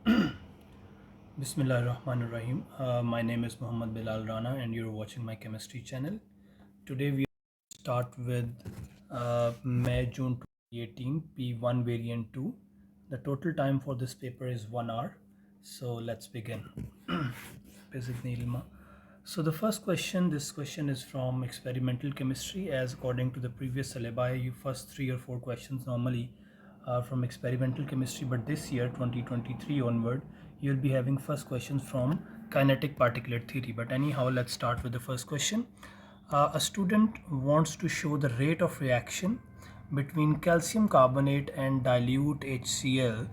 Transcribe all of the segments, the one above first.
Bismillahirrahmanirrahim. My name is Muhammad Bilal Rana and you're watching my chemistry channel. Today we start with May-June 2018 P1 variant 2. The total time for this paper is 1 hour. So let's begin. Basic Nilma. So the first question, this question is from experimental chemistry. As according to the previous syllabi, you first 3 or 4 questions normally from experimental chemistry, but this year 2023 onward you'll be having first questions from kinetic particulate theory. But anyhow, let's start with the first question. A student wants to show the rate of reaction between calcium carbonate and dilute HCl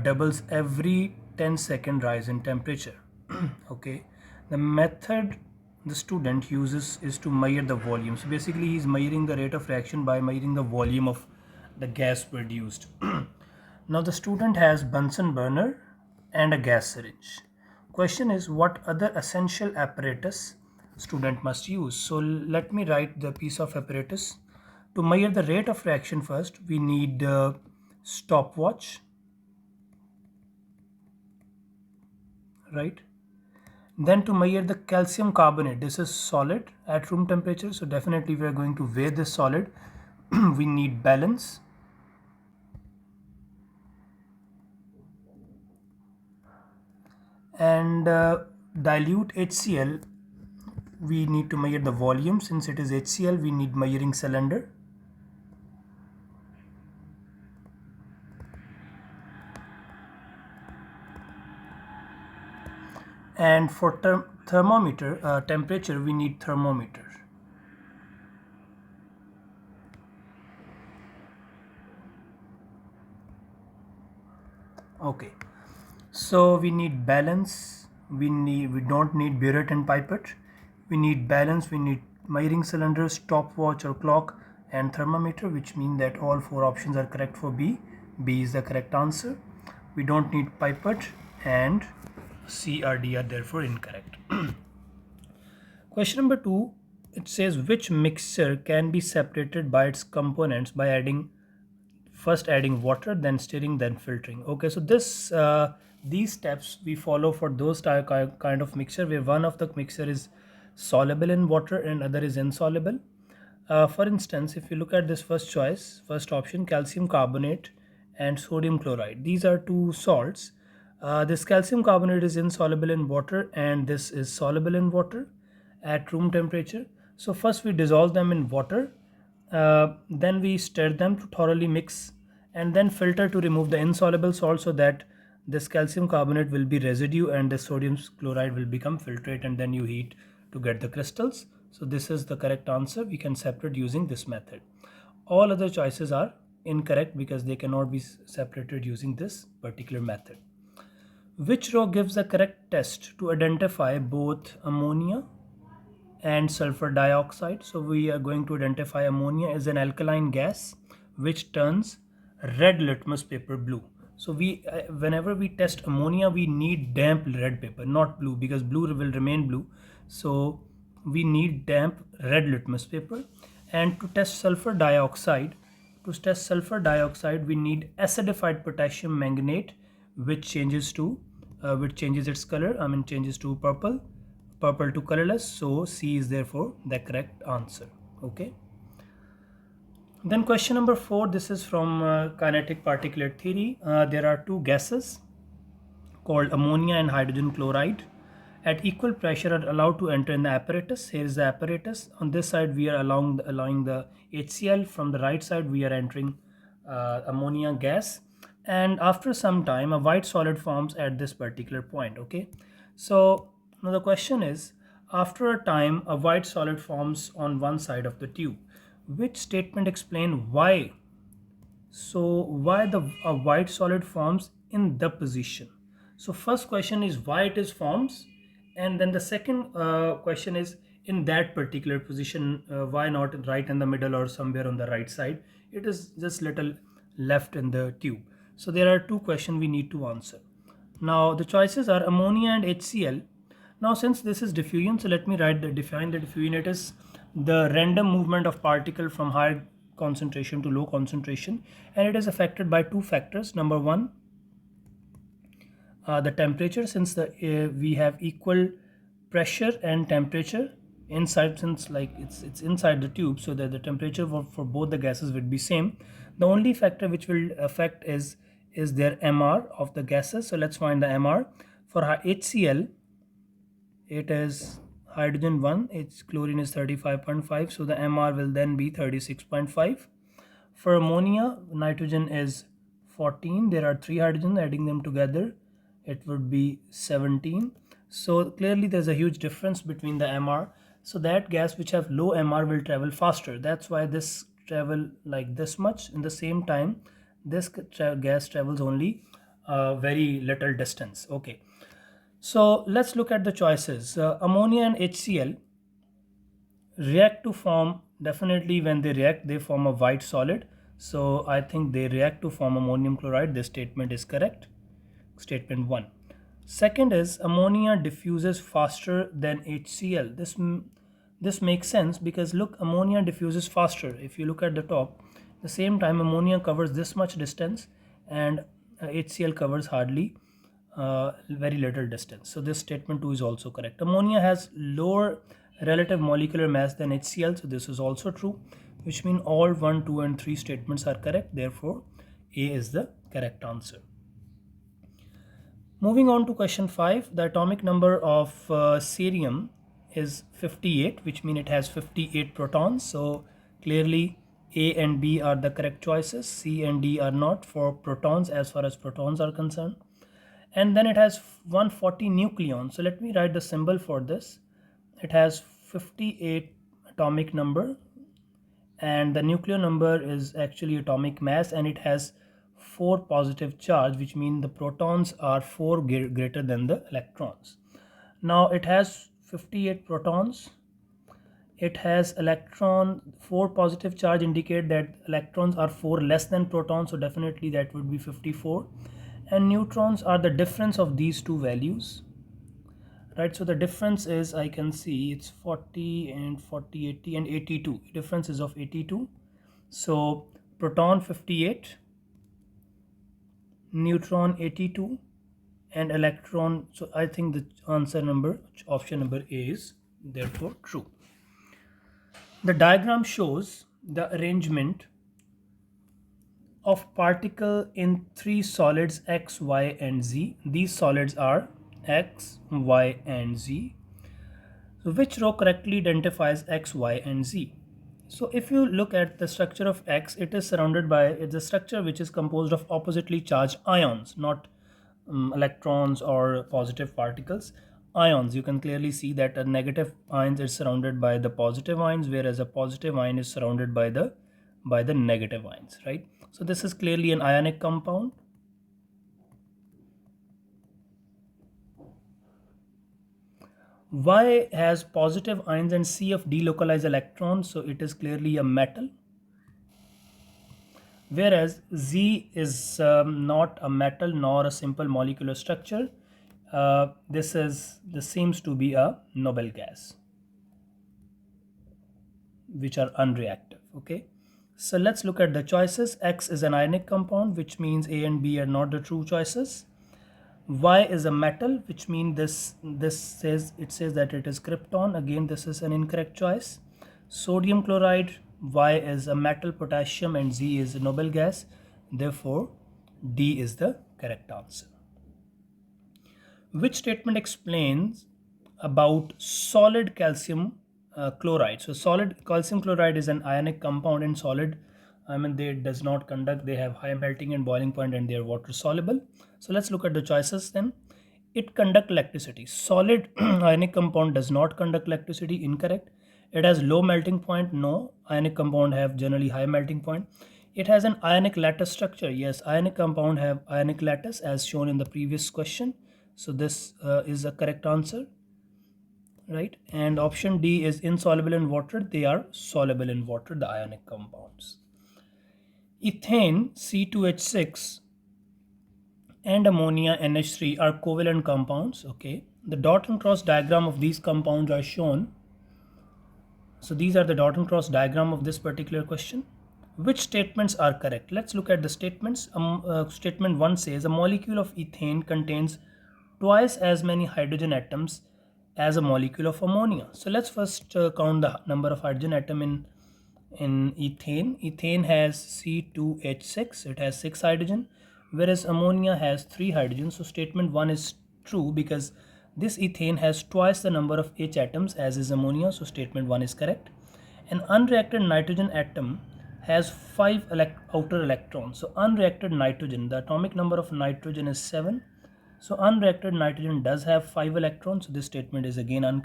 doubles every 10-second rise in temperature. Okay, the method the student uses is to measure the volume. So basically he's measuring the rate of reaction by measuring the volume of the gas produced. Now the student has Bunsen burner and a gas syringe. Question is, what other essential apparatus student must use? So let me write the piece of apparatus. To measure the rate of reaction, first we need a stopwatch, right? Then to measure the calcium carbonate, this is solid at room temperature, so definitely we are going to weigh this solid. We need balance. And dilute HCl, we need to measure the volume. Since it is HCl, we need measuring cylinder. And for thermometer temperature, we need thermometer. Okay, so we need balance. We don't need burette and pipette. We need balance. We need measuring cylinder, stopwatch or clock, and thermometer, which mean that all 4 options are correct for B. B is the correct answer. We don't need pipette, and C or D are therefore incorrect. Question number 2, it says which mixture can be separated by its components by first adding water, then stirring, then filtering. Okay, so these steps we follow for those kind of mixture where one of the mixture is soluble in water and other is insoluble. For instance, if you look at this first option, calcium carbonate and sodium chloride, these are two salts. This calcium carbonate is insoluble in water and this is soluble in water at room temperature. So first we dissolve them in water, then we stir them to thoroughly mix, and then filter to remove the insoluble salt, so that this calcium carbonate will be residue and the sodium chloride will become filtrate, and then you heat to get the crystals. So this is the correct answer. We can separate using this method. All other choices are incorrect because they cannot be separated using this particular method. Which row gives the correct test to identify both ammonia and sulfur dioxide? So we are going to identify ammonia as an alkaline gas which turns red litmus paper blue. So whenever we test ammonia, we need damp red paper, not blue, because blue will remain blue. So we need damp red litmus paper. And to test sulfur dioxide, we need acidified potassium manganate, which changes its color. Changes to purple to colorless. So C is therefore the correct answer. Okay. Then question number 4, this is from kinetic particulate theory. There are two gases called ammonia and hydrogen chloride at equal pressure are allowed to enter in the apparatus. Here is the apparatus. On this side we are allowing the HCl. From the right side we are entering ammonia gas, and after some time a white solid forms at this particular point. Okay, so now the question is, after a time a white solid forms on one side of the tube. Which statement explain why? So why the white solid forms in the position? So first question is why it is forms, and then the second question is in that particular position, why not right in the middle or somewhere on the right side? It is just little left in the tube. So there are two questions we need to answer. Now the choices are ammonia and HCl. Now since this is diffusion, so let me define the diffusion. It is the random movement of particle from high concentration to low concentration, and it is affected by two factors. Number one, the temperature, since we have equal pressure and temperature inside, since like it's inside the tube, so that the temperature for both the gases would be same. The only factor which will affect is their MR of the gases. So let's find the MR for HCl. It is hydrogen 1, its chlorine is 35.5, so the MR will then be 36.5. For ammonia, nitrogen is 14, there are 3 hydrogens, adding them together it would be 17. So clearly there's a huge difference between the MR. So that gas which have low MR will travel faster. That's why this travel like this much. In the same time, this gas travels only very little distance. Okay. So let's look at the choices. Ammonia and HCl react to form, definitely when they react they form a white solid. So I think they react to form ammonium chloride. This statement is correct. Statement 1. Second is ammonia diffuses faster than HCl. This makes sense because look, ammonia diffuses faster. If you look at the top, the same time ammonia covers this much distance and HCl covers hardly very little distance. So this statement 2 is also correct. Ammonia has lower relative molecular mass than HCl, so this is also true, which means all 1, 2 and 3 statements are correct. Therefore A is the correct answer. Moving on to question 5, the atomic number of cerium is 58, which means it has 58 protons. So clearly A and B are the correct choices. C and D are not for protons as far as protons are concerned. And then it has 140 nucleons. So let me write the symbol for this. It has 58 atomic number, and the nucleon number is actually atomic mass, and it has 4 positive charge, which means the protons are 4 greater than the electrons. Now it has 58 protons. It has electron 4 positive charge, indicate that electrons are 4 less than protons, so definitely that would be 54. And neutrons are the difference of these two values, right? So the difference is, I can see it's 40 and 40, 80 and 82. Difference is of 82. So proton 58, neutron 82, and electron. So I think the answer number, option number A, is therefore true. The diagram shows the arrangement of particle in 3 solids X, Y and Z. These solids are X, Y and Z. So which row correctly identifies X, Y and Z? So if you look at the structure of X, it is surrounded by, it's a structure which is composed of oppositely charged ions, not electrons or positive particles. Ions, you can clearly see that a negative ions is surrounded by the positive ions, whereas a positive ion is surrounded by the negative ions, right? So this is clearly an ionic compound. Y has positive ions and CF delocalized electrons, so it is clearly a metal. Whereas Z is not a metal nor a simple molecular structure. This seems to be a noble gas, which are unreactive. Okay, so let's look at the choices. X is an ionic compound, which means A and B are not the true choices. Y is a metal, which means this says that it is krypton. Again, this is an incorrect choice. Sodium chloride, Y is a metal, potassium, and Z is a noble gas. Therefore, D is the correct answer. Which statement explains about solid calcium chloride? So solid calcium chloride is an ionic compound, and solid, I mean, they does not conduct, they have high melting and boiling point, and they are water soluble. So let's look at the choices then. It conduct electricity. Solid ionic compound does not conduct electricity, incorrect. It has low melting point, no. Ionic compound have generally high melting point. It has an ionic lattice structure. Yes, ionic compound have ionic lattice as shown in the previous question. So this is a correct answer, right? And option D is insoluble in water. They are soluble in water, the ionic compounds. Ethane C2H6 and ammonia NH3 are covalent compounds. Okay, the dot and cross diagram of these compounds are shown. So these are the dot and cross diagram of this particular question. Which statements are correct? Let's look at the statements. Statement 1 says a molecule of ethane contains twice as many hydrogen atoms as a molecule of ammonia. So let's first count the number of hydrogen atom in ethane. Ethane has C2H6, it has 6 hydrogen, whereas ammonia has 3 hydrogen. So statement 1 is true because this ethane has twice the number of H atoms as is ammonia, so statement 1 is correct. An unreacted nitrogen atom has 5 outer electrons. So unreacted nitrogen, the atomic number of nitrogen is 7. So unreacted nitrogen does have 5 electrons. So this statement is again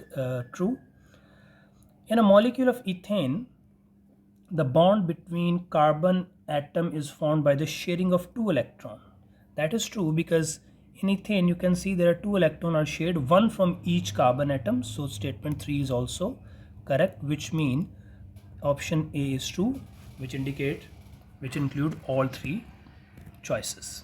true. In a molecule of ethane, the bond between carbon atom is formed by the sharing of 2 electrons. That is true because in ethane you can see there are 2 electrons are shared, one from each carbon atom. So statement 3 is also correct, which means option A is true, which include all 3 choices.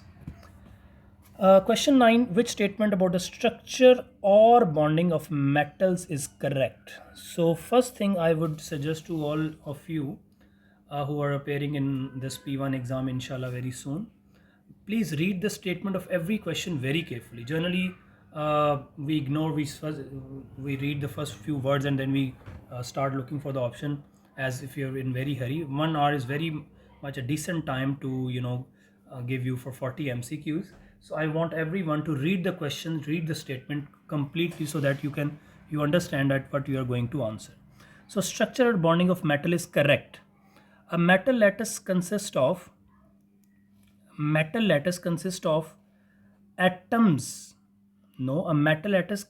Question 9, which statement about the structure or bonding of metals is correct? So first thing I would suggest to all of you who are appearing in this P1 exam inshallah very soon, please read the statement of every question very carefully. Generally we ignore, we read the first few words and then we start looking for the option as if you're in very hurry. 1 hour is very much a decent time to give you for 40 MCQs. So I want everyone to read the questions, read the statement completely so that you understand that what you are going to answer. So structural bonding of metal is correct. A metal lattice consists of atoms. No, a metal lattice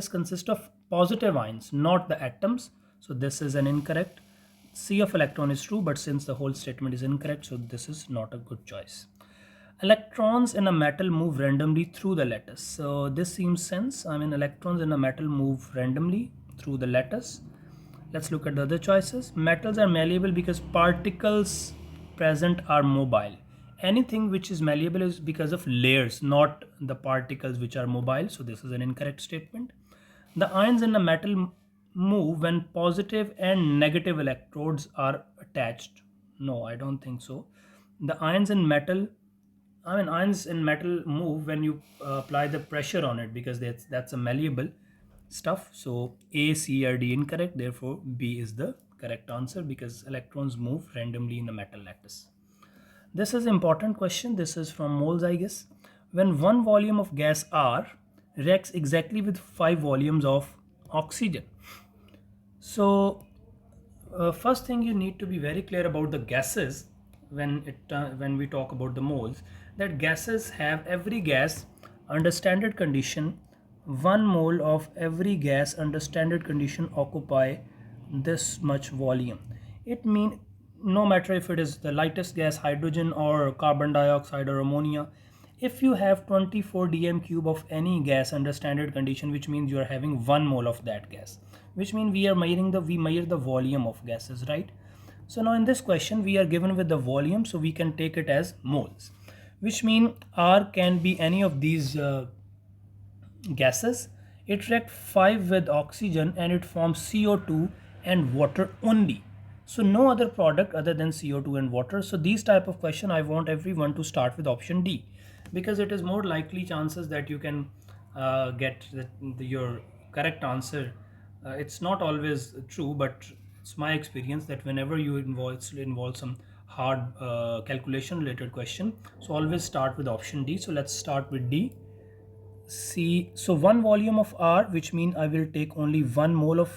consists of positive ions, not the atoms. So this is an incorrect. C of electron is true, but since the whole statement is incorrect, so this is not a good choice. Electrons in a metal move randomly through the lattice. So this seems sense. I mean, electrons in a metal move randomly through the lattice. Let's look at the other choices. Metals are malleable because particles present are mobile. Anything which is malleable is because of layers, not the particles which are mobile. So this is an incorrect statement. The ions in a metal move when positive and negative electrodes are attached. No, I don't think so. The ions in metal, ions in metal move when you apply the pressure on it because that's a malleable stuff. So A, C, or D incorrect. Therefore, B is the correct answer because electrons move randomly in the metal lattice. This is an important question. This is from moles, I guess. When one volume of gas R reacts exactly with 5 volumes of oxygen. So first thing you need to be very clear about the gases when we talk about the moles, that gases have every gas under standard condition, 1 mole of every gas under standard condition occupy this much volume. It means no matter if it is the lightest gas hydrogen or carbon dioxide or ammonia, if you have 24 dm cube of any gas under standard condition, which means you are having 1 mole of that gas, which means we measure the volume of gases, right? So now in this question we are given with the volume, so we can take it as moles, which mean R can be any of these gases. It reacts 5 with oxygen and it forms CO2 and water only. So no other product other than CO2 and water. So these type of question I want everyone to start with option D because it is more likely chances that you can get your correct answer. It's not always true, but it's my experience that whenever you involve some hard calculation related question, so always start with option D. So let's start with D. C. So 1 volume of R, which means I will take only 1 mole of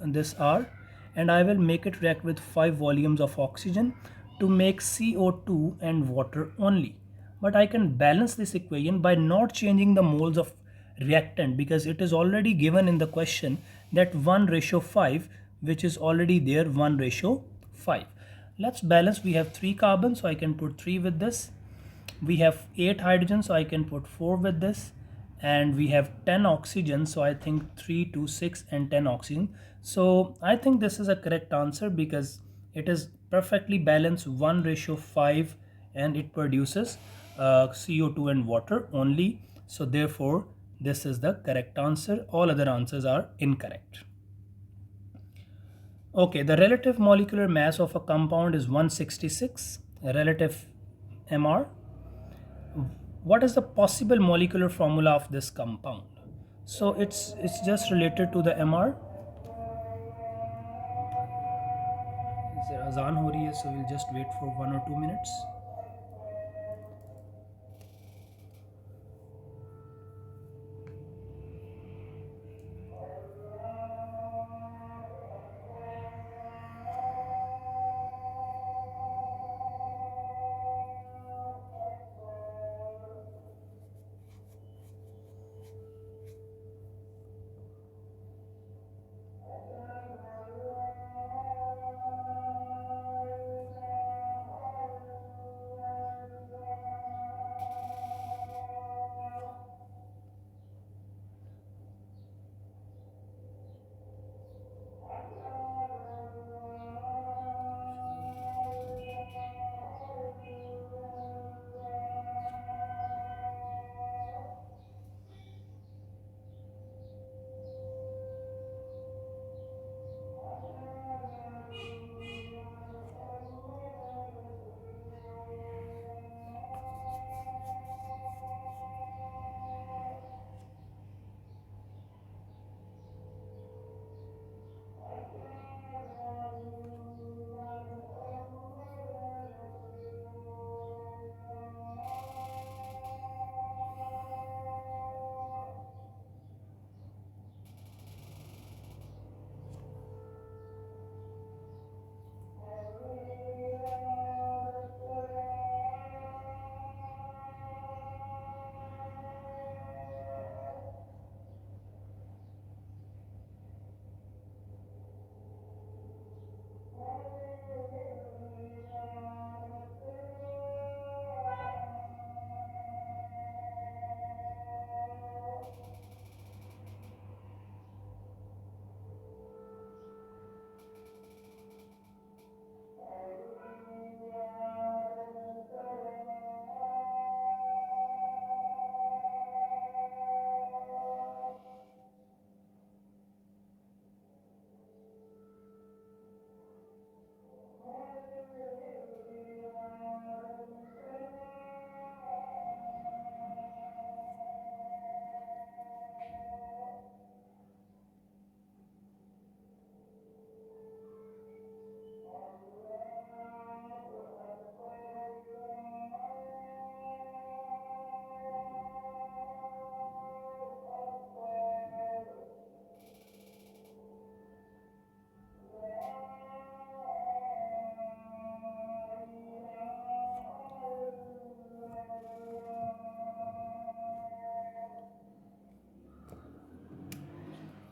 this R and I will make it react with 5 volumes of oxygen to make CO2 and water only. But I can balance this equation by not changing the moles of reactant because it is already given in the question that 1:5, which is already there, 1:5. Let's balance. We have 3 carbons, so I can put 3 with this. We have 8 hydrogen, so I can put 4 with this, and we have 10 oxygen, so I think 3, 2, 6 and 10 oxygen. So I think this is a correct answer because it is perfectly balanced, 1:5, and it produces CO2 and water only. So therefore this is the correct answer. All other answers are incorrect. Okay, the relative molecular mass of a compound is 166, relative MR. What is the possible molecular formula of this compound? So it's just related to the MR. Is there azan ho rahi hai, so we'll just wait for 1 or 2 minutes.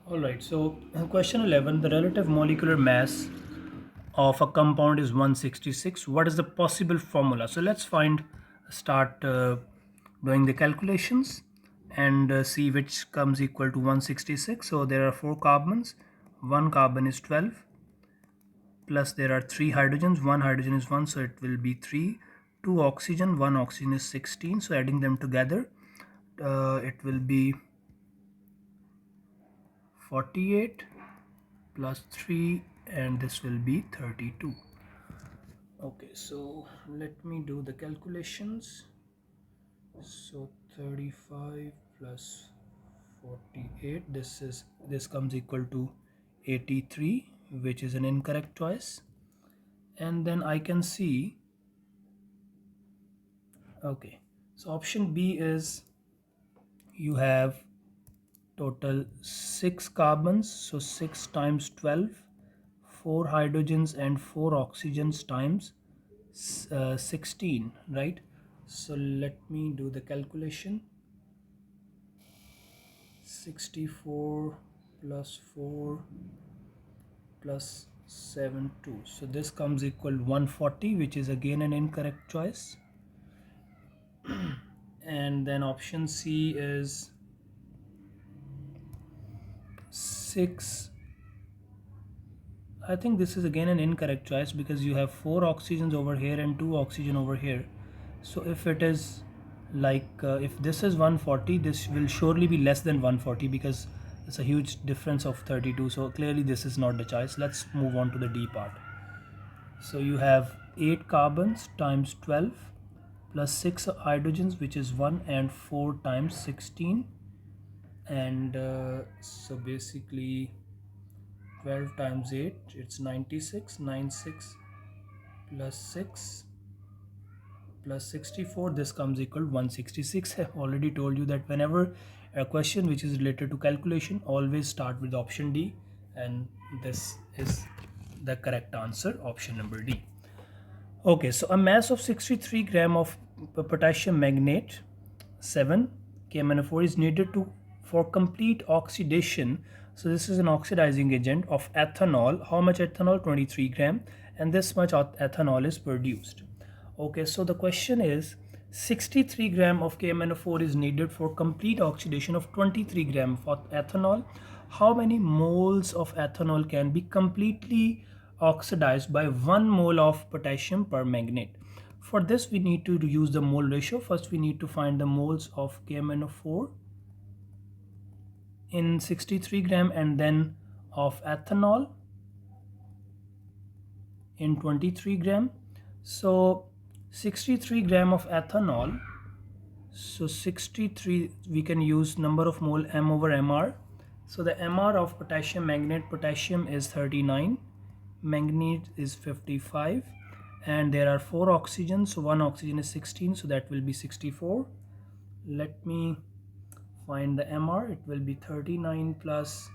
All right, so question 11, the relative molecular mass of a compound is 166. What is the possible formula? So let's start doing the calculations and see which comes equal to 166. So there are 4 carbons, 1 carbon is 12, plus there are 3 hydrogens, 1 hydrogen is 1, so it will be 3, 2 oxygen, 1 oxygen is 16. So adding them together, it will be 48 plus 3, and this will be 32. Okay, so let me do the calculations. So 35 plus 48, this comes equal to 83, which is an incorrect choice. And then I can see, okay, so option B is you have total 6 carbons, so 6 times 12, 4 hydrogens and 4 oxygens times 16, right? So let me do the calculation. 64 plus 4 plus 72, so this comes equal 140, which is again an incorrect choice. And then option C is 6. I think this is again an incorrect choice because you have 4 oxygens over here and 2 oxygen over here. So if it is if this is 140, this will surely be less than 140 because it's a huge difference of 32. So clearly this is not the choice. Let's move on to the D part. So you have 8 carbons times 12 plus 6 hydrogens, which is 1, and 4 times 16, and so basically 12 times 8, it's 96. 96 plus 6 plus 64, this comes equal 166. I've already told you that whenever a question which is related to calculation, always start with option D, and this is the correct answer, option number D. Okay, so a mass of 63 gram of potassium magnate 7 KMnO4 is needed for complete oxidation. So this is an oxidizing agent of ethanol. How much ethanol? 23 gram, and this much ethanol is produced. Okay, so the question is 63 gram of KMnO4 is needed for complete oxidation of 23 gram of ethanol. How many moles of ethanol can be completely oxidized by 1 mole of potassium per magnate? For this, we need to use the mole ratio. First, we need to find the moles of KMnO4 in 63 gram, and then of ethanol in 23 gram. So 63 gram of ethanol, so 63, we can use number of mole m over mr. So the mr of potassium magnate, potassium is 39, manganese is 55, and there are 4 oxygens, so 1 oxygen is 16, so that will be 64. Let me find the mr. It will be 39 plus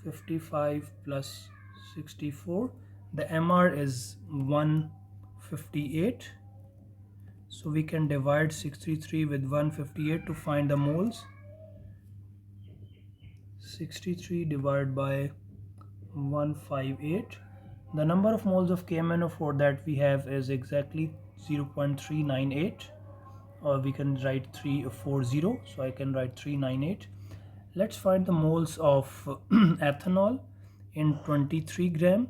55 plus 64. The mr is 158, so we can divide 63 with 158 to find the moles. 63 divided by 158. The number of moles of KMnO4 that we have is exactly 0.398, or we can write 340, so I can write 398. Let's find the moles of ethanol in 23 gram.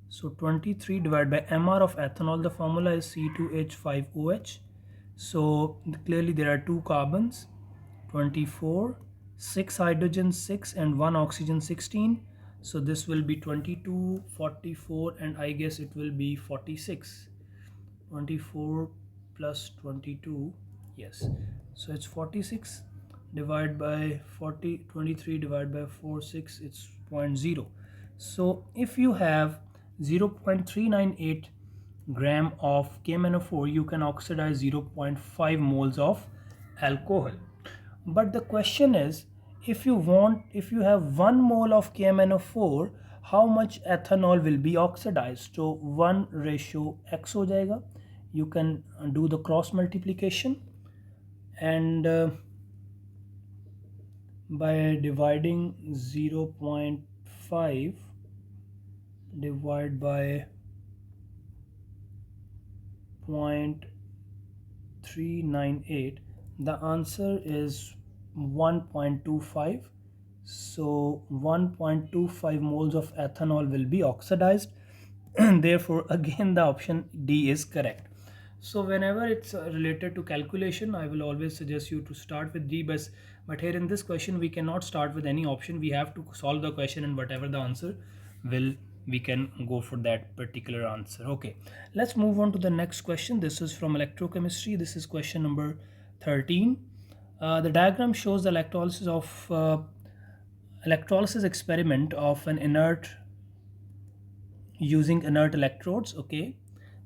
So 23 divided by mr of ethanol, the formula is C2H5OH. So clearly there are 2 carbons, 24, 6 hydrogen 6, and 1 oxygen 16. So this will be 22, 44, and I guess it will be 46. 24 plus 22, yes, so it's 46 divided by 40, 23 divided by 4, 6, it's 0.0. So if you have 0.398 gram of KMnO4, you can oxidize 0.5 moles of alcohol. But the question is, if you have 1 mole of KMnO4, how much ethanol will be oxidized? So 1 ratio x हो जाएगा. You can do the cross multiplication, and by dividing 0.5 divided by 0.398, the answer is 1.25. So 1.25 moles of ethanol will be oxidized, and therefore again the option D is correct. So whenever it's related to calculation, I will always suggest you to start with D, but here in this question we cannot start with any option. We have to solve the question, and whatever the answer will, we can go for that particular answer. Okay, let's move on to the next question. This is from electrochemistry. This is question number 13. The diagram shows the electrolysis experiment of an inert using inert electrodes. Okay,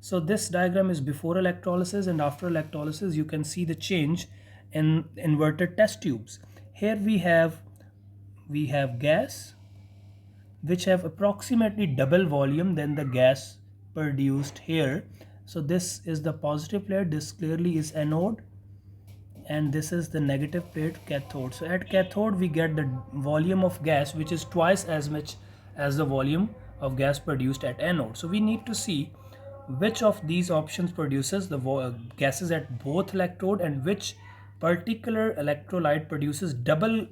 so this diagram is before electrolysis, and after electrolysis you can see the change in inverted test tubes. Here we have gas which have approximately double volume than the gas produced here. So this is the positive plate, this clearly is anode, and this is the negative plate, cathode. So at cathode we get the volume of gas which is twice as much as the volume of gas produced at anode. So we need to see which of these options produces the gases at both electrode, and which particular electrolyte produces double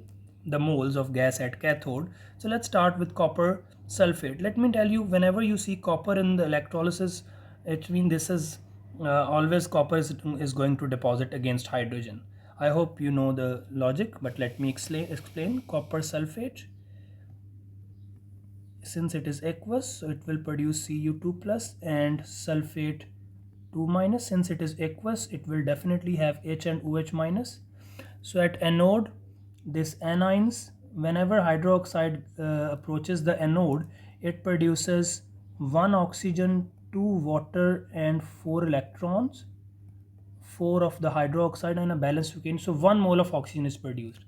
the moles of gas at cathode. So let's start with copper sulfate. Let me tell you, whenever you see copper in the electrolysis, it means this is always copper is going to deposit against hydrogen. I hope you know the logic, but let me explain. Copper sulfate, since it is aqueous, so it will produce Cu2 plus, and sulfate 2 minus. Since it is aqueous, it will definitely have H and OH minus. So at anode, this anions, whenever hydroxide approaches the anode, it produces 1 oxygen, 2 water and 4 electrons, 4 of the hydroxide and a balanced alkane. So 1 mole of oxygen is produced.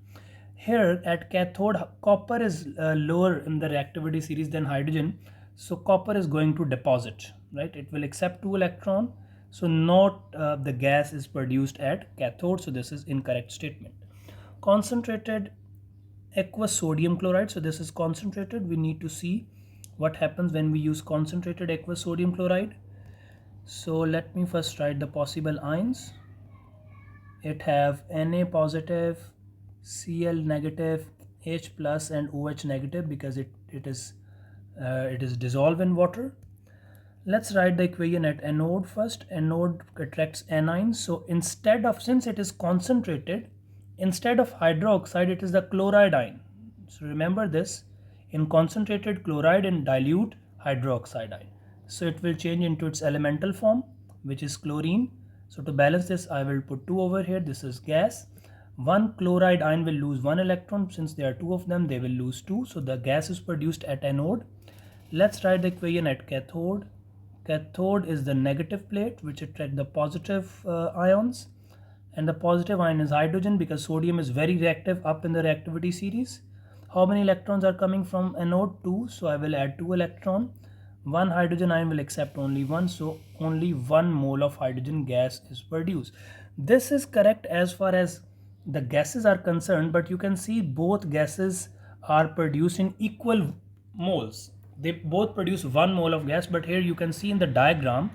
Here at cathode, copper is lower in the reactivity series than hydrogen. So copper is going to deposit, right? It will accept 2 electron. So not the gas is produced at cathode. So this is incorrect statement. Concentrated aqueous sodium chloride. So this is concentrated. We need to see what happens when we use concentrated aqueous sodium chloride. So let me first write the possible ions. It have Na positive, Cl negative, H plus and OH negative because it is dissolved in water. Let's write the equation at anode first. Anode attracts anions. So since it is concentrated, instead of hydroxide, it is the chloride ion. So remember this, in concentrated chloride and dilute hydroxide ion. So it will change into its elemental form, which is chlorine. So to balance this, I will put 2 over here. This is gas. One chloride ion will lose 1 electron. Since there are 2 of them, they will lose 2. So the gas is produced at anode. Let's write the equation at cathode. Cathode is the negative plate which attract the positive ions, and the positive ion is hydrogen because sodium is very reactive up in the reactivity series. How many electrons are coming from anode? 2. So I will add 2 electron. One hydrogen ion will accept only 1, so only 1 mole of hydrogen gas is produced. This is correct as far as the gases are concerned, but you can see both gases are produced in equal moles. They both produce 1 mole of gas, but here you can see in the diagram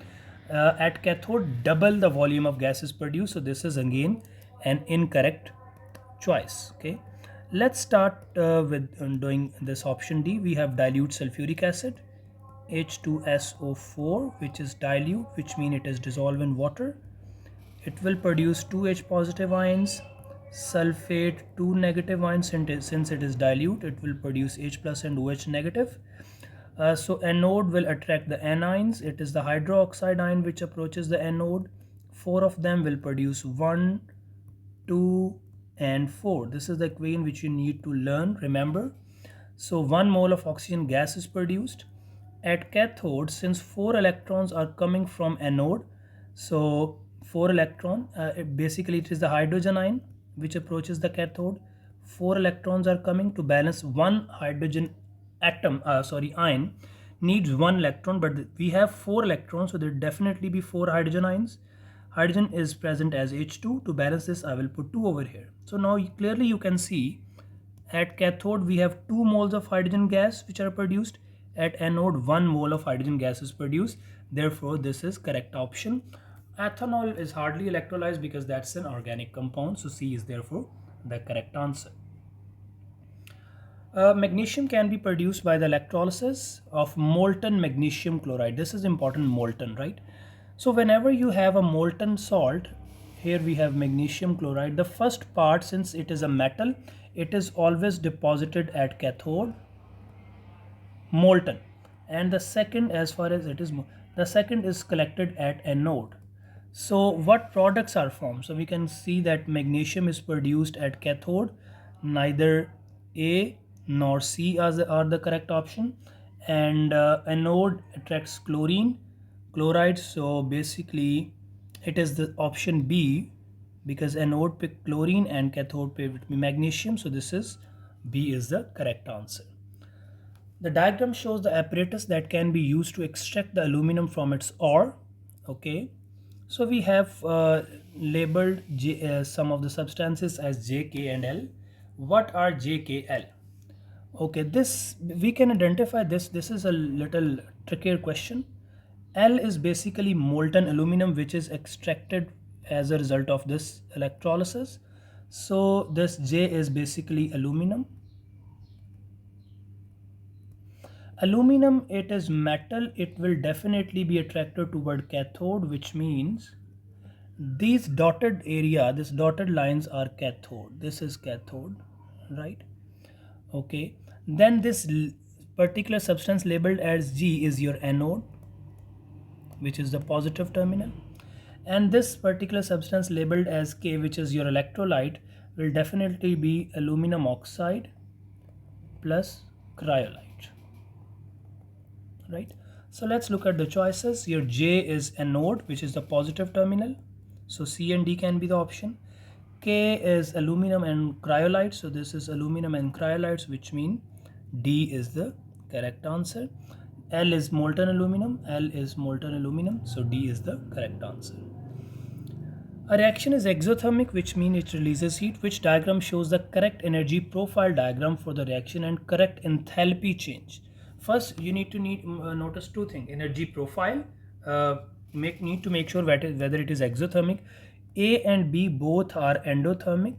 at cathode double the volume of gas is produced. So this is again an incorrect choice. Okay, let's start with doing this option D. We have dilute sulfuric acid, H2SO4, which is dilute, which means it is dissolved in water. It will produce 2 H positive ions, sulfate 2 negative ions. Since it is dilute, it will produce H plus and OH negative. So anode will attract the anions. It is the hydroxide ion which approaches the anode. 4 of them will produce 1, 2 and 4. This is the equation which you need to learn, remember. So 1 mole of oxygen gas is produced. At cathode, since 4 electrons are coming from anode, so 4 electron, basically it is the hydrogen ion which approaches the cathode. 4 electrons are coming to balance 1 hydrogen ion needs 1 electron, but we have 4 electrons, so there definitely be 4 hydrogen ions. Hydrogen is present as H2. To balance this, I will put 2 over here. So now clearly you can see at cathode we have 2 moles of hydrogen gas which are produced. At anode 1 mole of hydrogen gas is produced. Therefore this is correct option. Ethanol is hardly electrolyzed because that's an organic compound, so C is therefore the correct answer. Magnesium can be produced by the electrolysis of molten magnesium chloride. This is important, molten, right? So whenever you have a molten salt, here we have magnesium chloride. The first part, since it is a metal, it is always deposited at cathode, molten, and the second, as far as it is, the second is collected at anode. So what products are formed? So we can see that magnesium is produced at cathode. Neither A nor C are the correct option, and anode attracts chloride. So basically it is the option B because anode pick chlorine and cathode pick magnesium. So this is B is the correct answer. The diagram shows the apparatus that can be used to extract the aluminum from its ore. Okay, so we have labeled some of the substances as J, K and L. What are J, K, L? Okay, this we can identify this. This is a little trickier question. L is basically molten aluminum which is extracted as a result of this electrolysis. So this J is basically aluminum. Aluminum, it is metal, it will definitely be attracted toward cathode, which means these dotted area, this dotted lines are cathode. This is cathode, right? Okay, then this particular substance labeled as G is your anode, which is the positive terminal. And this particular substance labeled as K, which is your electrolyte, will definitely be aluminum oxide plus cryolite, right? So let's look at the choices. Your J is anode, which is the positive terminal, so C and D can be the option. K is aluminum and cryolite, so this is aluminum and cryolites, which mean D is the correct answer. L is molten aluminum, so D is the correct answer. A reaction is exothermic, which means it releases heat. Which diagram shows the correct energy profile diagram for the reaction and correct enthalpy change? First, you need to notice two things: energy profile. Need to make sure whether it is exothermic. A and B both are endothermic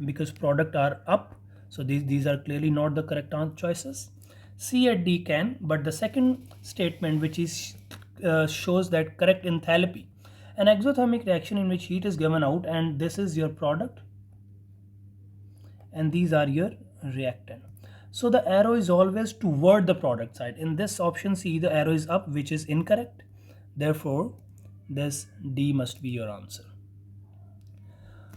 because product are up. So these are clearly not the correct choices. C and D can, but the second statement, which is shows that correct enthalpy. An exothermic reaction in which heat is given out, and this is your product and these are your reactant. So the arrow is always toward the product side. In this option C, the arrow is up, which is incorrect. Therefore, this D must be your answer.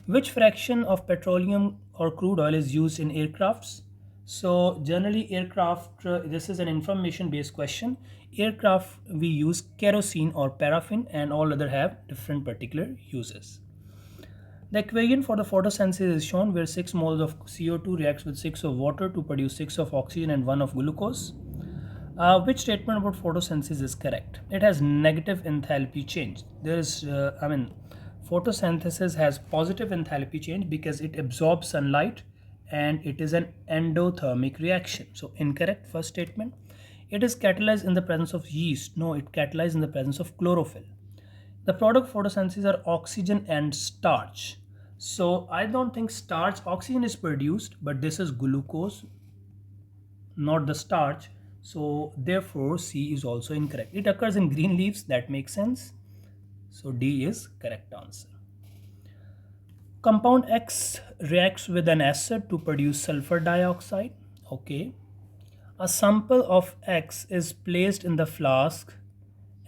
Which fraction of petroleum or crude oil is used in aircrafts? So generally aircraft, this is an information based question. Aircraft we use kerosene or paraffin, and all other have different particular uses. The equation for the photosynthesis is shown, where 6 moles of CO2 reacts with 6 of water to produce 6 of oxygen and 1 of glucose. Which statement about photosynthesis is correct? It has negative enthalpy change. There is, photosynthesis has positive enthalpy change because it absorbs sunlight and it is an endothermic reaction. So incorrect, first statement. It is catalyzed in the presence of yeast. No, it catalyzed in the presence of chlorophyll. The product photosynthesis are oxygen and starch. So I don't think starch, oxygen is produced, but this is glucose, not the starch. So therefore C is also incorrect. It occurs in green leaves, that makes sense. So D is correct answer. Compound X reacts with an acid to produce sulfur dioxide. Okay. A sample of X is placed in the flask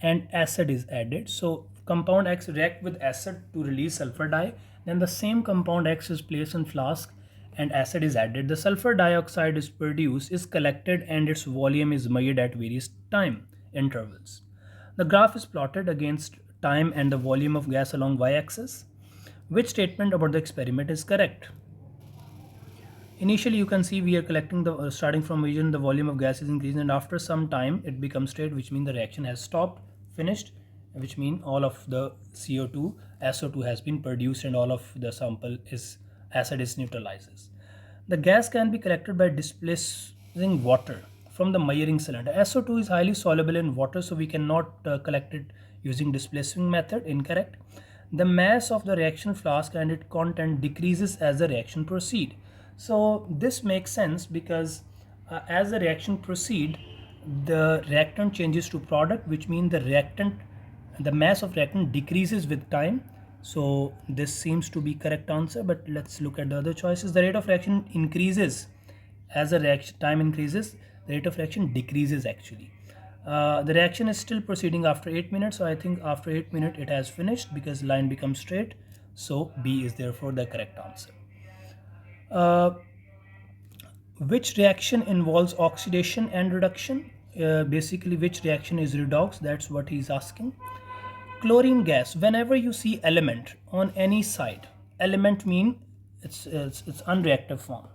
and acid is added. So compound X react with acid to release sulfur dye. Then the same compound X is placed in flask and acid is added. The sulfur dioxide is produced, is collected, and its volume is measured at various time intervals. The graph is plotted against time and the volume of gas along y-axis. Which statement about the experiment is correct? Initially, you can see we are collecting the starting from region, the volume of gas is increasing, and after some time it becomes straight, which means the reaction has stopped, finished, which means all of the CO2, SO2 has been produced and all of the sample is acid is neutralizes. The gas can be collected by displacing water from the measuring cylinder. SO2 is highly soluble in water, so we cannot collect it using displacing method. Incorrect. The mass of the reaction flask and its content decreases as the reaction proceed. So this makes sense because as the reaction proceed, the reactant changes to product, which means the mass of reactant decreases with time. So this seems to be correct answer, but let's look at the other choices. The rate of reaction increases as the reaction time increases, the rate of reaction decreases actually. The reaction is still proceeding after 8 minutes, so I think after 8 minutes it has finished because line becomes straight. So B is therefore the correct answer. Which reaction involves oxidation and reduction? Basically, which reaction is redox? That's what he's asking. Chlorine gas. Whenever you see element on any side, element mean it's unreactive form.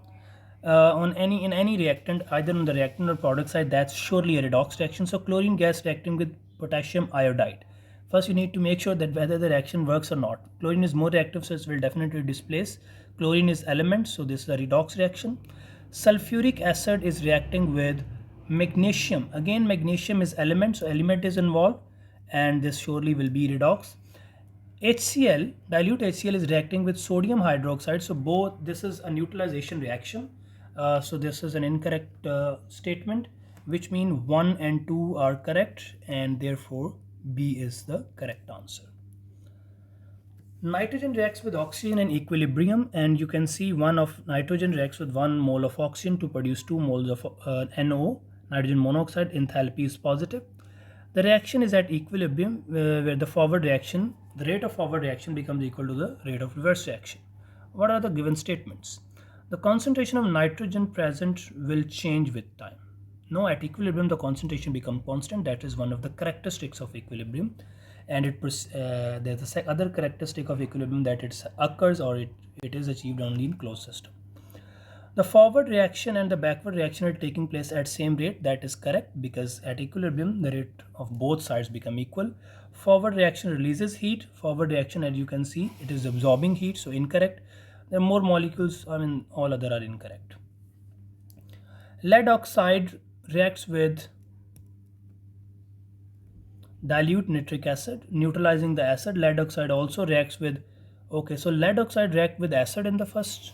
In any reactant, either on the reactant or product side, that's surely a redox reaction. So chlorine gas reacting with potassium iodide. First, you need to make sure that whether the reaction works or not. Chlorine is more reactive, so it will definitely displace. Chlorine is element, so this is a redox reaction. Sulfuric acid is reacting with magnesium. Again, magnesium is element, so element is involved, and this surely will be redox. HCl, dilute HCl is reacting with sodium hydroxide, so both this is a neutralization reaction. So this is an incorrect statement, which means 1 and 2 are correct, and therefore B is the correct answer. Nitrogen reacts with oxygen in equilibrium, and you can see one of nitrogen reacts with 1 mole of oxygen to produce 2 moles of NO, nitrogen monoxide. Enthalpy is positive. The reaction is at equilibrium where the forward reaction the rate of forward reaction becomes equal to the rate of reverse reaction. What are the given statements? The concentration of nitrogen present will change with time. No, at equilibrium the concentration becomes constant. That is one of the characteristics of equilibrium, and there's a other characteristic of equilibrium, that it occurs or it is achieved only in closed system. The forward reaction and the backward reaction are taking place at same rate. That is correct, because at equilibrium the rate of both sides become equal. Forward reaction releases heat. Forward reaction, as you can see, it is absorbing heat, so incorrect. There are more molecules, all other are incorrect. Lead oxide reacts with dilute nitric acid, neutralizing the acid. Lead oxide also reacts with, okay, so lead oxide react with acid in the first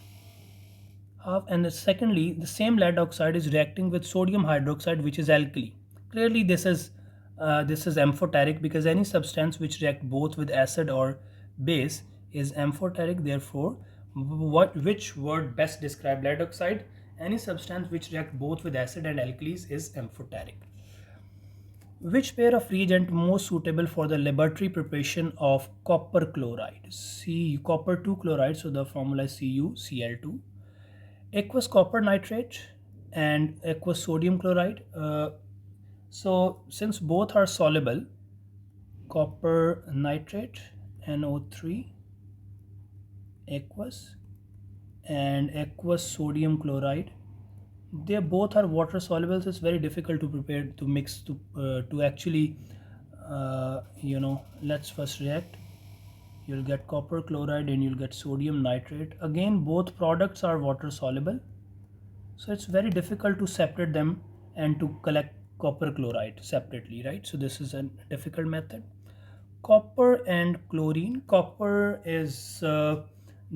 half, and secondly the same lead oxide is reacting with sodium hydroxide, which is alkali. Clearly this is amphoteric, because any substance which react both with acid or base is amphoteric. Therefore, which word best describe lead oxide? Any substance which react both with acid and alkalis is amphoteric. Which pair of reagent most suitable for the laboratory preparation of copper chloride? Copper 2 chloride, so the formula is CuCl2. Aqueous copper nitrate and aqueous sodium chloride. So since both are soluble, copper nitrate NO3 aqueous and aqueous sodium chloride, they both are water soluble, so it's very difficult to prepare, to mix, to actually let's first react. You'll get copper chloride and you'll get sodium nitrate. Again, both products are water soluble, so it's very difficult to separate them and to collect copper chloride separately, right? So this is a difficult method. Copper and chlorine. Copper is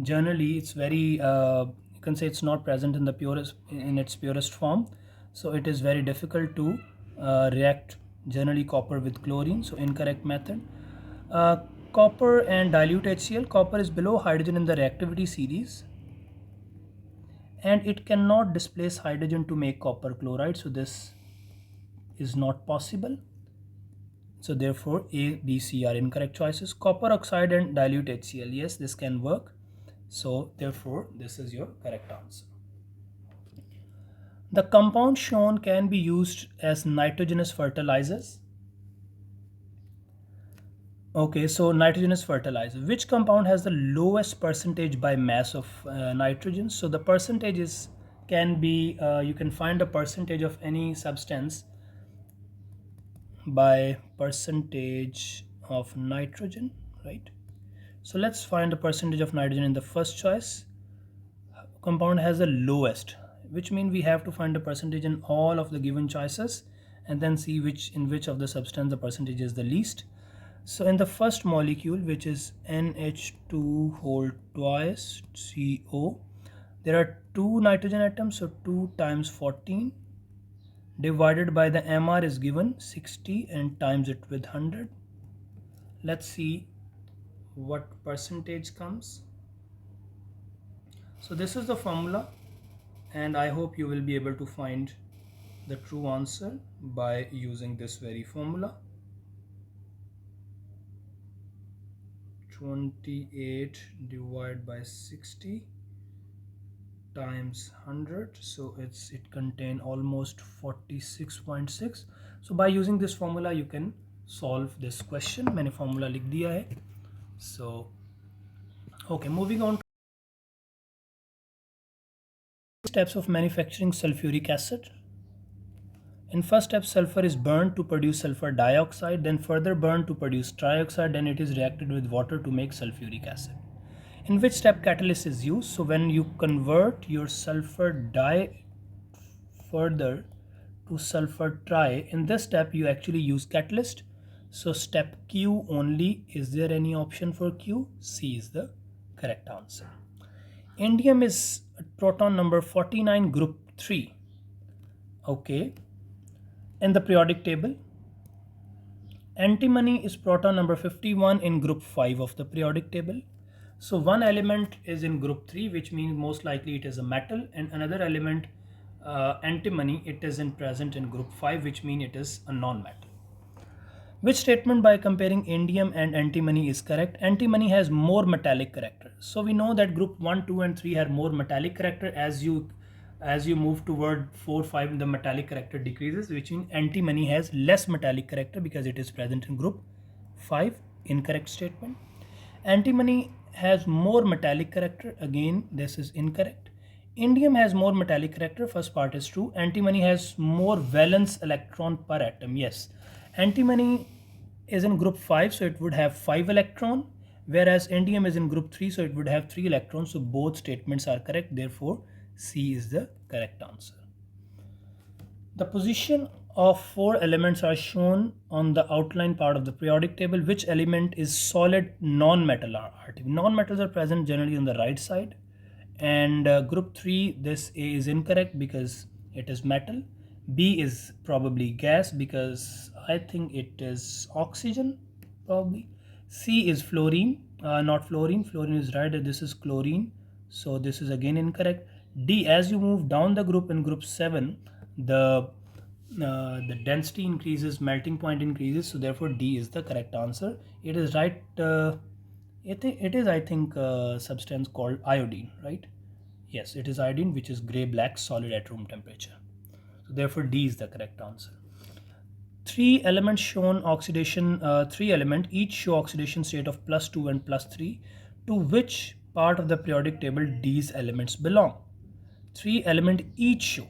generally, it's very you can say it's not present in the purest, in its purest form, so it is very difficult to react generally copper with chlorine, so incorrect method. Copper and dilute HCl. Copper is below hydrogen in the reactivity series, and it cannot displace hydrogen to make copper chloride, so this is not possible. So therefore A, B, C are incorrect choices. Copper oxide and dilute HCl, yes, this can work, so therefore this is your correct answer. The compound shown can be used as nitrogenous fertilizers. Okay, so nitrogenous fertilizer. Which compound has the lowest percentage by mass of nitrogen? So the percentages can be, you can find the percentage of any substance by percentage of nitrogen, right? So let's find the percentage of nitrogen in the first choice. Compound has the lowest, which means we have to find the percentage in all of the given choices and then see in which of the substance the percentage is the least. So in the first molecule, which is NH2 whole twice CO, there are 2 nitrogen atoms, so 2 times 14 divided by the MR is given 60 and times it with 100. Let's see what percentage comes. So this is the formula, and I hope you will be able to find the true answer by using this very formula. 28 divided by 60 times 100, so it contain almost 46.6. so by using this formula you can solve this question. मैंने formula लिख दिया है. So okay, moving on to steps of manufacturing sulfuric acid. In first step, sulfur is burned to produce sulfur dioxide, then further burned to produce trioxide, then it is reacted with water to make sulfuric acid. In which step catalyst is used? So when you convert your sulfur di further to sulfur tri, in this step you actually use catalyst. So step Q only. Is there any option for Q? C is the correct answer. Indium is proton number 49, group 3. Okay. In the periodic table, antimony is proton number 51 in group 5 of the periodic table. So one element is in group 3, which means most likely it is a metal, and another element, antimony, it is present in group 5, which means it is a non-metal. Which statement by comparing indium and antimony is correct? Antimony has more metallic character. So we know that group 1, 2 and 3 have more metallic character. As you move toward 4, 5, the metallic character decreases, which means antimony has less metallic character because it is present in group 5. Incorrect statement. Antimony has more metallic character. Again, this is incorrect. Indium has more metallic character. First part is true. Antimony has more valence electron per atom. Yes. Antimony is in group 5, so it would have 5 electron, whereas indium is in group 3, so it would have 3 electrons. So both statements are correct. Therefore, C is the correct answer. The position of 4 elements are shown on the outline part of the periodic table. Which element is solid non-metal RT? Non-metals are present generally on the right side. And group 3, this A is incorrect because it is metal. B is probably gas because I think it is oxygen probably. C is fluorine, not fluorine. Fluorine is right. This is chlorine. So this is again incorrect. D, as you move down the group in group 7, the density increases, melting point increases. So therefore D is the correct answer. It is right. It is I think substance called iodine, right? Yes, it is iodine, which is gray-black solid at room temperature. So therefore D is the correct answer. 3 elements shown oxidation, 3 elements each show oxidation state of +2 and +3. To which part of the periodic table these elements belong? 3 elements each show.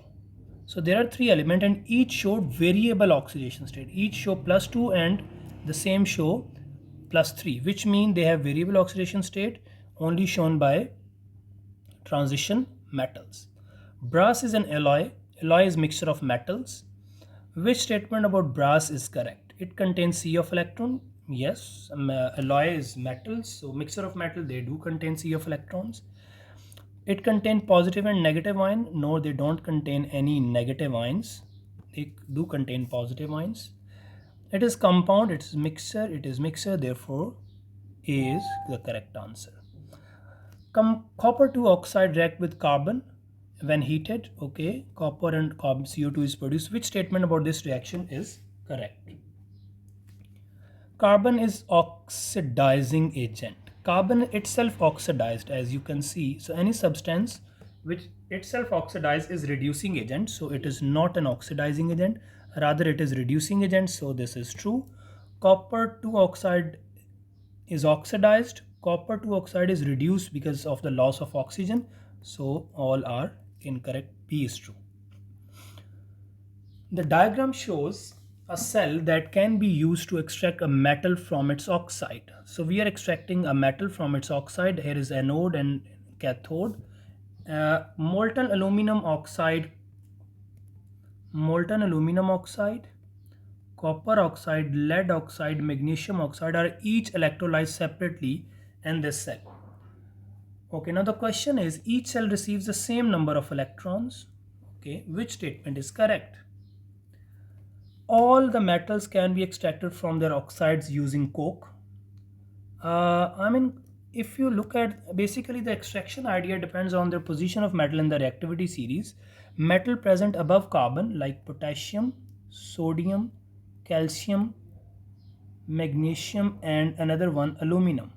So there are 3 elements and each showed variable oxidation state. Each show +2 and the same show +3, which means they have variable oxidation state only shown by transition metals. Brass is an alloy. Alloy is mixture of metals. Which statement about brass is correct? It contains C of electron. Yes, alloy is metals, so mixture of metal, they do contain C of electrons. It contains positive and negative ion. No, they don't contain any negative ions. They do contain positive ions. It is compound, it is mixture, therefore A is the correct answer. Copper 2 oxide react with carbon when heated. Okay, copper and CO2 is produced. Which statement about this reaction is correct? Carbon is oxidizing agent. Carbon itself oxidized, as you can see. So any substance which itself oxidized is reducing agent. So it is not an oxidizing agent, rather it is reducing agent. So this is true. Copper 2 oxide is oxidized. Copper 2 oxide is reduced because of the loss of oxygen. So all are incorrect. B is true. The diagram shows a cell that can be used to extract a metal from its oxide. So we are extracting a metal from its oxide. Here is anode and cathode. Molten aluminum oxide, copper oxide, lead oxide, magnesium oxide are each electrolyzed separately in this cell. Okay, now the question is, each cell receives the same number of electrons. Okay, which statement is correct? All the metals can be extracted from their oxides using coke. I mean, if you look at basically the extraction idea depends on the position of metal in the reactivity series. Metal present above carbon like potassium, sodium, calcium, magnesium and another one aluminum.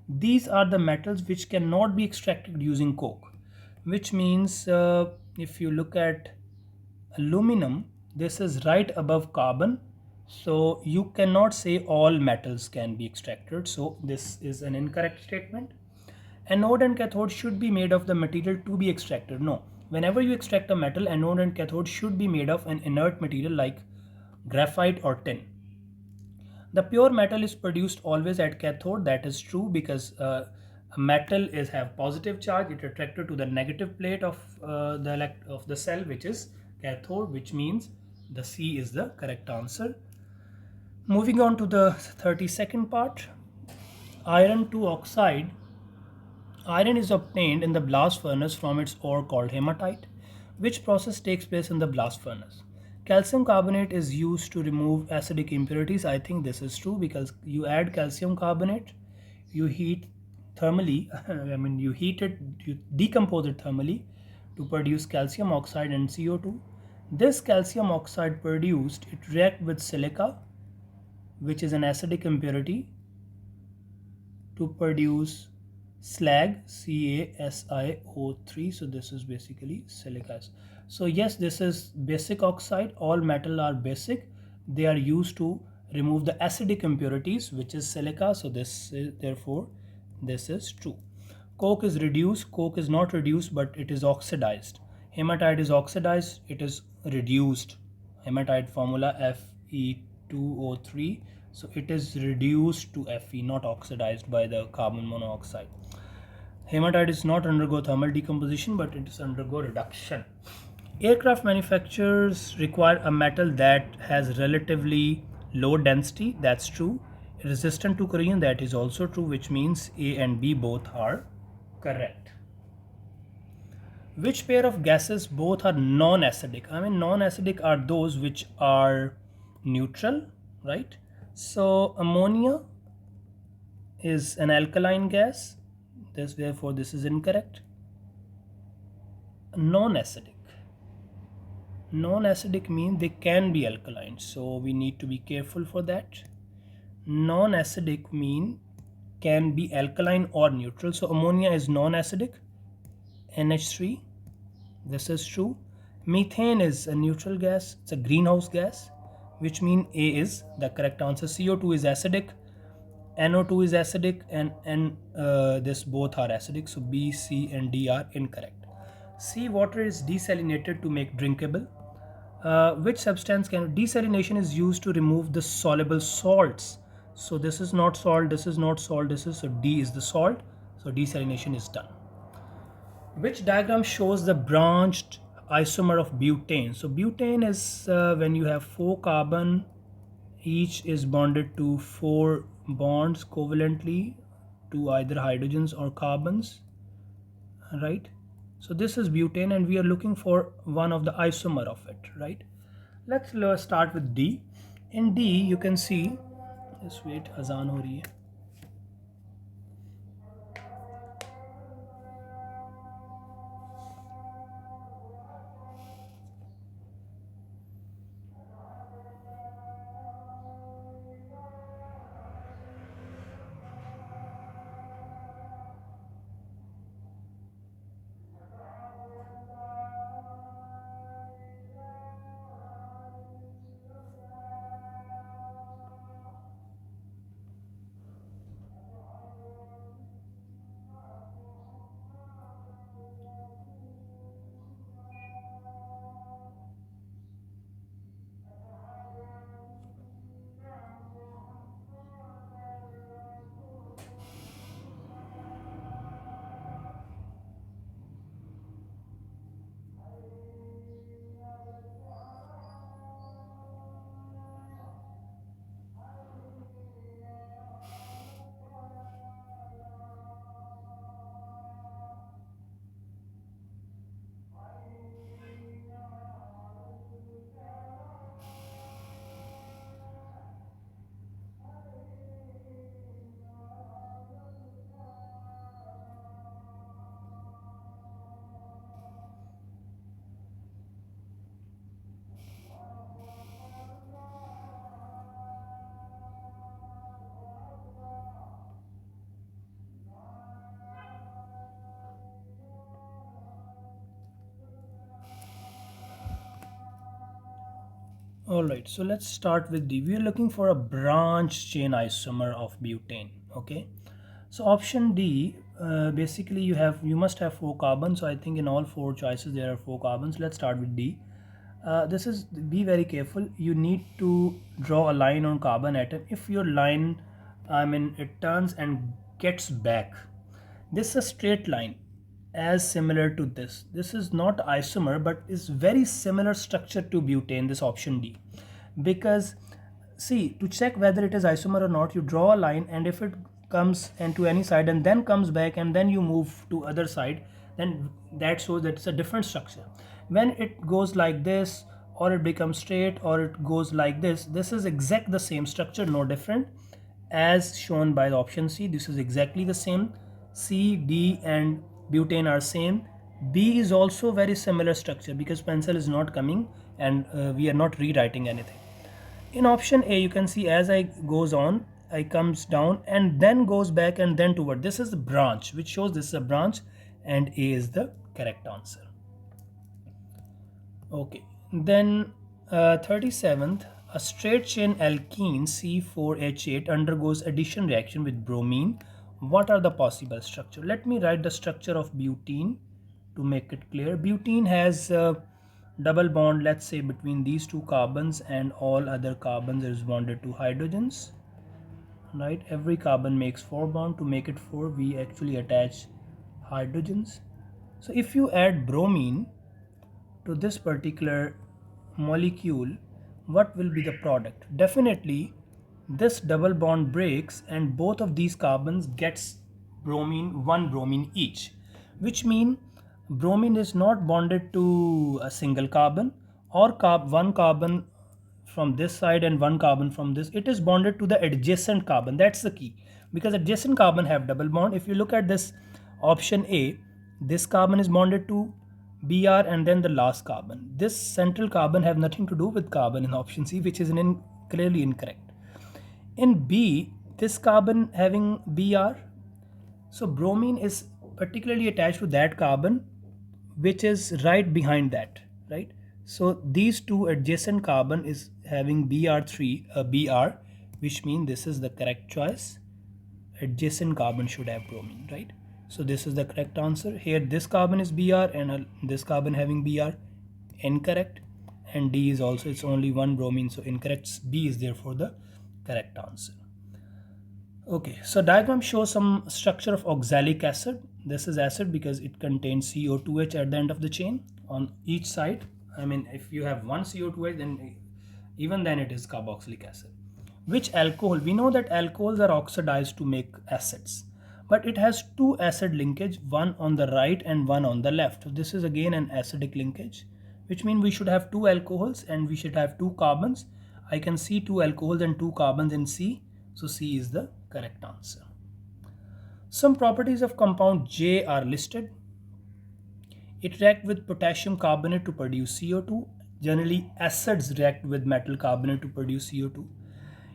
These are the metals which cannot be extracted using coke, which means if you look at aluminum, this is right above carbon, so you cannot say all metals can be extracted, so this is an incorrect statement. Anode and cathode should be made of the material to be extracted. No, whenever you extract a metal, anode and cathode should be made of an inert material like graphite or tin. The pure metal is produced always at cathode. That is true because a metal is have positive charge. It attracted to the negative plate of the cell, which is cathode, which means the C is the correct answer. Moving on to the 32nd part. Iron 2 oxide. Iron is obtained in the blast furnace from its ore called hematite. Which process takes place in the blast furnace? Calcium carbonate is used to remove acidic impurities. I think this is true because you add calcium carbonate, you heat thermally, you heat it, you decompose it thermally to produce calcium oxide and CO2. This calcium oxide produced, it reacts with silica which is an acidic impurity, to produce slag, CaSiO3. So this is basically silica acid. So yes, this is basic oxide. All metal are basic. They are used to remove the acidic impurities, which is silica. So this is, therefore this is true. Coke is reduced. Coke is not reduced, but it is oxidized. Hematite is oxidized. It is reduced. Hematite formula Fe2O3. So it is reduced to Fe, not oxidized by the carbon monoxide. Hematite is not undergo thermal decomposition, but it is undergo reduction. Aircraft manufacturers require a metal that has relatively low density. That's true. Resistant to corrosion. That is also true, which means A and B both are correct. Which pair of gases both are non-acidic? I mean, non-acidic are those which are neutral, right? So ammonia is an alkaline gas. Therefore this is incorrect. Non-acidic. Non-acidic means they can be alkaline, so we need to be careful for that. Non-acidic mean can be alkaline or neutral. So ammonia is non-acidic. NH3. This is true. Methane is a neutral gas. It's a greenhouse gas, which means A is the correct answer. CO2 is acidic. NO2 is acidic, and this both are acidic. So B, C, and D are incorrect. Sea water is desalinated to make drinkable. Which substance can desalination is used to remove the soluble salts? So this is not salt. This is not salt. This is, so D is the salt. So desalination is done. Which diagram shows the branched isomer of butane? So butane is when you have 4 carbon, each is bonded to 4 bonds covalently to either hydrogens or carbons, right? So this is butane, and we are looking for one of the isomer of it, right? Let's start with D. In D you can see, just wait, azan ho rahi hai. Alright, so let's start with D. We are looking for a branch chain isomer of butane. Okay, so option D, basically you must have 4 carbons. So I think in all 4 choices there are 4 carbons. Let's start with D. This is, be very careful. You need to draw a line on carbon atom. If your line, I mean, it turns and gets back, this is a straight line as similar to this. This is not isomer, but is very similar structure to butane, this option D. Because see, to check whether it is isomer or not, you draw a line, and if it comes into any side and then comes back and then you move to other side, then that shows that it's a different structure. When it goes like this, or it becomes straight, or it goes like this is exact the same structure, no different, as shown by the option C. This is exactly the same. C, D and butane are same. B is also very similar structure, because pencil is not coming and we are not rewriting anything. In option A, you can see as I goes on, I comes down and then goes back and then toward. This is the branch, which shows this is a branch, and A is the correct answer. Okay, then 37th, a straight chain alkene C4H8 undergoes addition reaction with bromine. What are the possible structure? Let me write the structure of butene to make it clear. Butene has a double bond, let's say, between these two carbons, and all other carbons is bonded to hydrogens. Right, every carbon makes 4 bond. To make it 4, we actually attach hydrogens. So if you add bromine to this particular molecule, what will be the product? Definitely this double bond breaks and both of these carbons gets bromine, one bromine each, which mean bromine is not bonded to a single carbon or one carbon from this side and one carbon from this. It is bonded to the adjacent carbon. That's the key, because adjacent carbon have double bond. If you look at this option A, this carbon is bonded to Br and then the last carbon. This central carbon have nothing to do with carbon in option C, which is clearly incorrect. In B, this carbon having Br, so bromine is particularly attached to that carbon which is right behind that, right? So these two adjacent carbon is having Br3, Br, which means this is the correct choice. Adjacent carbon should have bromine, right? So this is the correct answer. Here this carbon is Br and this carbon having Br, incorrect. And D is also, it's only one bromine, so incorrect. B is therefore the correct answer. Okay, so diagram shows some structure of oxalic acid. This is acid because it contains CO2H at the end of the chain on each side. I mean, if you have one CO2H, then even then it is carboxylic acid. Which alcohol? We know that alcohols are oxidized to make acids, but it has two acid linkage, one on the right and one on the left. So this is again an acidic linkage, which means we should have two alcohols and we should have two carbons. I can see two alcohols and two carbons in C, so C is the correct answer. Some properties of compound J are listed. It reacts with potassium carbonate to produce CO2. Generally, acids react with metal carbonate to produce CO2.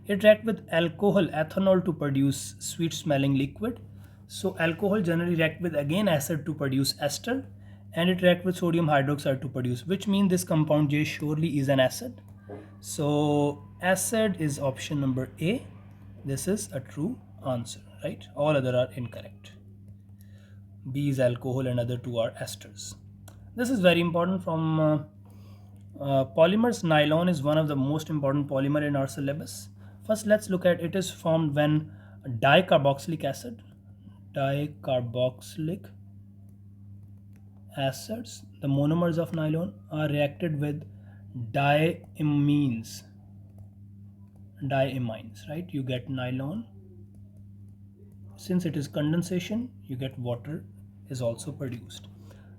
It reacts with alcohol, ethanol, to produce sweet smelling liquid. So alcohol generally react with again acid to produce ester, and it react with sodium hydroxide to produce, which means this compound J surely is an acid. So acid is option number A. This is a true answer, right? All other are incorrect. B is alcohol and other two are esters. This is very important from polymers. Nylon is one of the most important polymer in our syllabus. First, let's look at it is formed when dicarboxylic acids, the monomers of nylon, are reacted with diamines, right? You get nylon. Since it is condensation, you get water is also produced.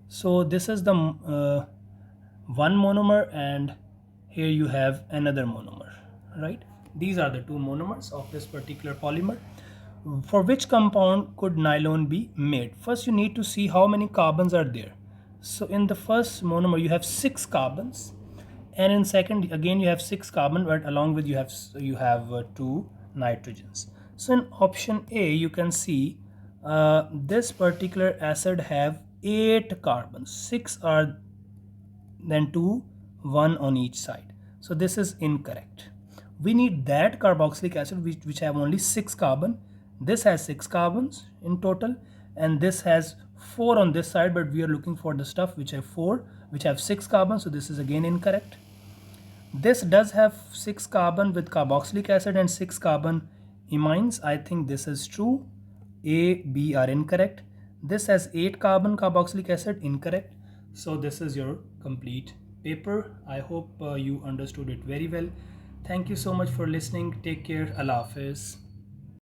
So this is the one monomer, and here you have another monomer, right? These are the two monomers of this particular polymer. For which compound could nylon be made? First, you need to see how many carbons are there. So in the first monomer, you have 6 carbons, and in second, again you have 6 carbon, but along with you have 2 nitrogens. So in option A, you can see this particular acid have 8 carbons. 6 are then 2, 1 on each side. So this is incorrect. We need that carboxylic acid which have only 6 carbon. This has 6 carbons in total, and this has 4 on this side, but we are looking for the stuff which have 4, which have 6 carbons, so this is again incorrect. This does have 6 carbon with carboxylic acid and 6 carbon imines. I think this is true. A, B are incorrect. This has 8 carbon carboxylic acid, incorrect. So this is your complete paper. I hope you understood it very well. Thank you so much for listening. Take care. Allah Hafiz.